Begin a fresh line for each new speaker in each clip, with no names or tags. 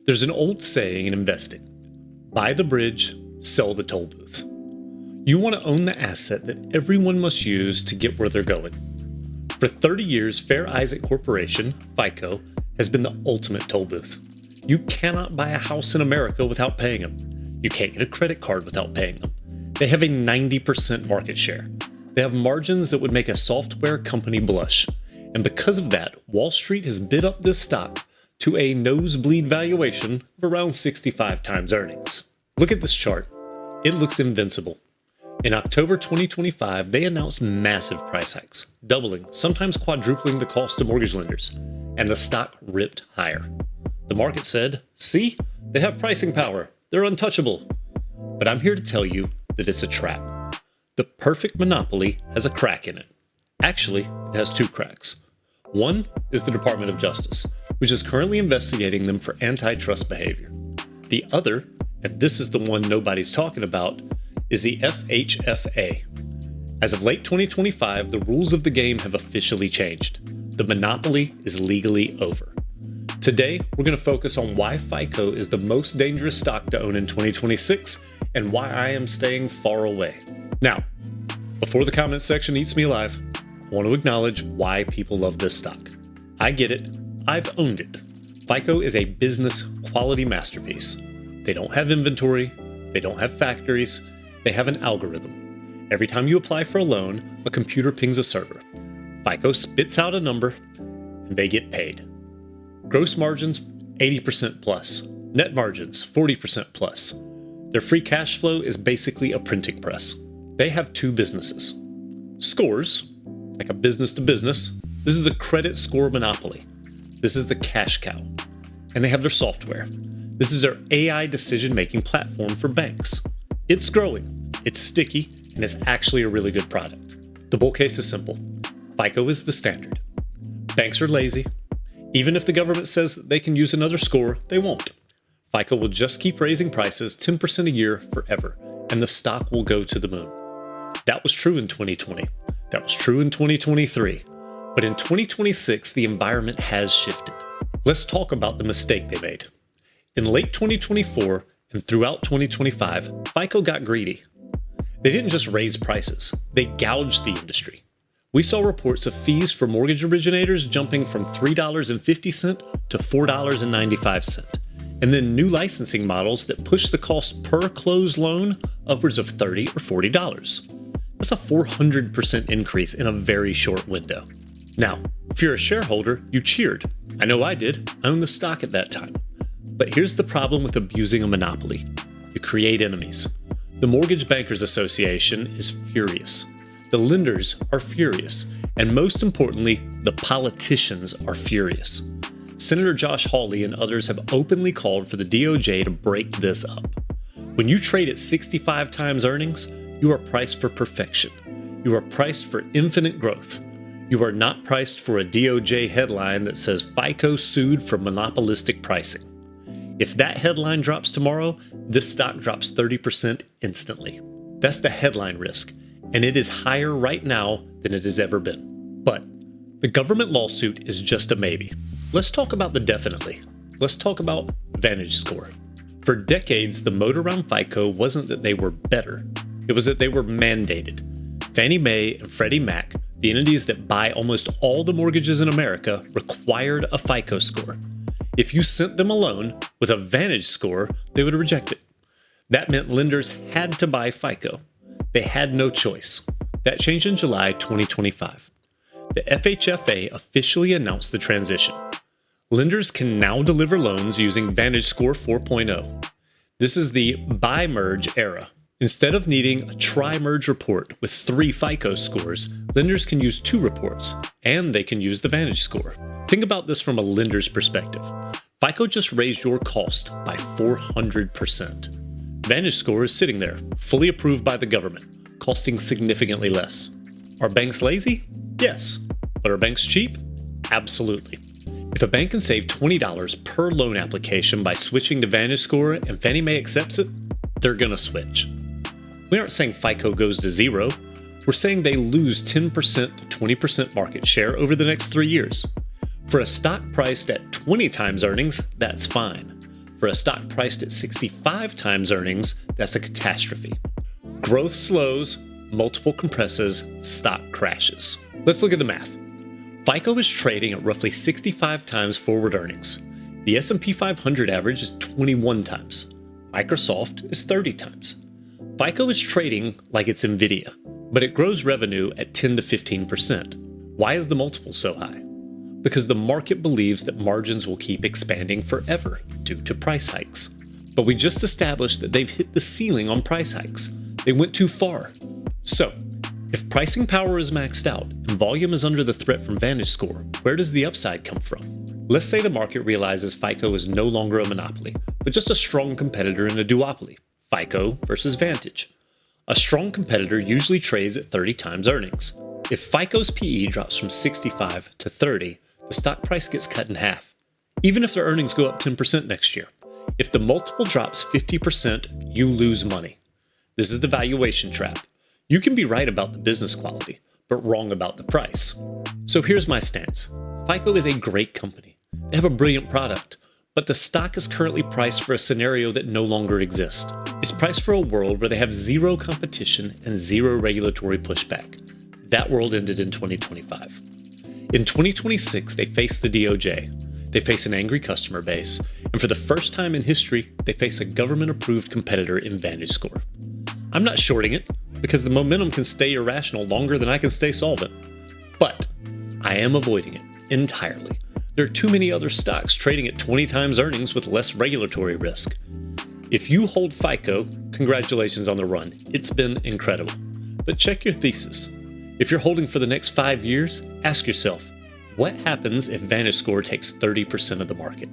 There's an old saying in investing: buy the bridge, sell the toll booth. You want to own the asset that everyone must use to get where they're going. For 30 years, Fair Isaac Corporation, FICO, has been the ultimate toll booth. You cannot buy a house in America without paying them. You can't get a credit card without paying them. They have a 90% market share. They have margins that would make a software company blush. And because of that, Wall Street has bid up this stock to a nosebleed valuation of around 65 times earnings. Look at this chart. It looks invincible. In October 2025, they announced massive price hikes, doubling, sometimes quadrupling the cost to mortgage lenders, and the stock ripped higher. The market said, see, they have pricing power. They're untouchable. But I'm here to tell you that it's a trap. The perfect monopoly has a crack in it. Actually, it has two cracks. One is the Department of Justice, which is currently investigating them for antitrust behavior. The other, and this is the one nobody's talking about, is the FHFA. As of late 2025, the rules of the game have officially changed. The monopoly is legally over. Today, we're going to focus on why FICO is the most dangerous stock to own in 2026 and why I am staying far away. Now, before the comments section eats me alive, I want to acknowledge why people love this stock. I get it. I've owned it. FICO is a business quality masterpiece. They don't have inventory. They don't have factories. They have an algorithm. Every time you apply for a loan, a computer pings a server. FICO spits out a number, and they get paid. Gross margins, 80% plus. Net margins, 40% plus. Their free cash flow is basically a printing press. They have two businesses. Scores, like a business to business. This is the credit score monopoly. This is the cash cow. And they have their software. This is their AI decision-making platform for banks. It's growing, it's sticky, and it's actually a really good product. The bull case is simple. FICO is the standard. Banks are lazy. Even if the government says that they can use another score, they won't. FICO will just keep raising prices 10% a year forever, and the stock will go to the moon. That was true in 2020. That was true in 2023. But in 2026, the environment has shifted. Let's talk about the mistake they made. In late 2024 and throughout 2025, FICO got greedy. They didn't just raise prices, they gouged the industry. We saw reports of fees for mortgage originators jumping from $3.50 to $4.95, and then new licensing models that pushed the cost per closed loan upwards of $30 or $40. That's a 400% increase in a very short window. Now, if you're a shareholder, you cheered. I know I did. I owned the stock at that time. But here's the problem with abusing a monopoly. You create enemies. The Mortgage Bankers Association is furious. The lenders are furious. And most importantly, the politicians are furious. Senator Josh Hawley and others have openly called for the DOJ to break this up. When you trade at 65 times earnings, you are priced for perfection. You are priced for infinite growth. You are not priced for a DOJ headline that says FICO sued for monopolistic pricing. If that headline drops tomorrow, this stock drops 30% instantly. That's the headline risk, and it is higher right now than it has ever been. But the government lawsuit is just a maybe. Let's talk about the definitely. Let's talk about VantageScore. For decades, the moat around FICO wasn't that they were better. It was that they were mandated. Fannie Mae and Freddie Mac, the entities that buy almost all the mortgages in America, required a FICO score. If you sent them a loan with a VantageScore, they would reject it. That meant lenders had to buy FICO. They had no choice. That changed in July 2025. The FHFA officially announced the transition. Lenders can now deliver loans using VantageScore 4.0. This is the buy-merge era. Instead of needing a try-merge report with 3 FICO scores, lenders can use 2 reports, and they can use the VantageScore. Think about this from a lender's perspective. FICO just raised your cost by 400%. VantageScore is sitting there, fully approved by the government, costing significantly less. Are banks lazy? Yes. But are banks cheap? Absolutely. If a bank can save $20 per loan application by switching to VantageScore and Fannie Mae accepts it, they're going to switch. We aren't saying FICO goes to zero. We're saying they lose 10% to 20% market share over the next 3 years. For a stock priced at 20 times earnings, that's fine. For a stock priced at 65 times earnings, that's a catastrophe. Growth slows, multiple compresses, stock crashes. Let's look at the math. FICO is trading at roughly 65 times forward earnings. The S&P 500 average is 21 times. Microsoft is 30 times. FICO is trading like it's Nvidia, but it grows revenue at 10 to 15%. Why is the multiple so high? Because the market believes that margins will keep expanding forever due to price hikes. But we just established that they've hit the ceiling on price hikes. They went too far. So, if pricing power is maxed out and volume is under the threat from VantageScore, where does the upside come from? Let's say the market realizes FICO is no longer a monopoly, but just a strong competitor in a duopoly, FICO versus Vantage. A strong competitor usually trades at 30 times earnings. If FICO's PE drops from 65 to 30, the stock price gets cut in half, even if their earnings go up 10% next year. If the multiple drops 50%, you lose money. This is the valuation trap. You can be right about the business quality, but wrong about the price. So here's my stance. FICO is a great company. They have a brilliant product, but the stock is currently priced for a scenario that no longer exists. It's priced for a world where they have zero competition and zero regulatory pushback. That world ended in 2025. In 2026, they face the DOJ. They face an angry customer base, and for the first time in history, they face a government-approved competitor in VantageScore. I'm not shorting it, because the momentum can stay irrational longer than I can stay solvent. But I am avoiding it entirely. There are too many other stocks trading at 20 times earnings with less regulatory risk. If you hold FICO, congratulations on the run. It's been incredible. But check your thesis. If you're holding for the next 5 years, ask yourself, what happens if VantageScore takes 30% of the market?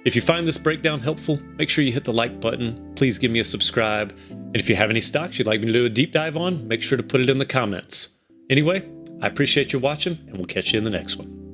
If you find this breakdown helpful, make sure you hit the like button. Please give me a subscribe. And if you have any stocks you'd like me to do a deep dive on, make sure to put it in the comments. Anyway, I appreciate you watching, and we'll catch you in the next one.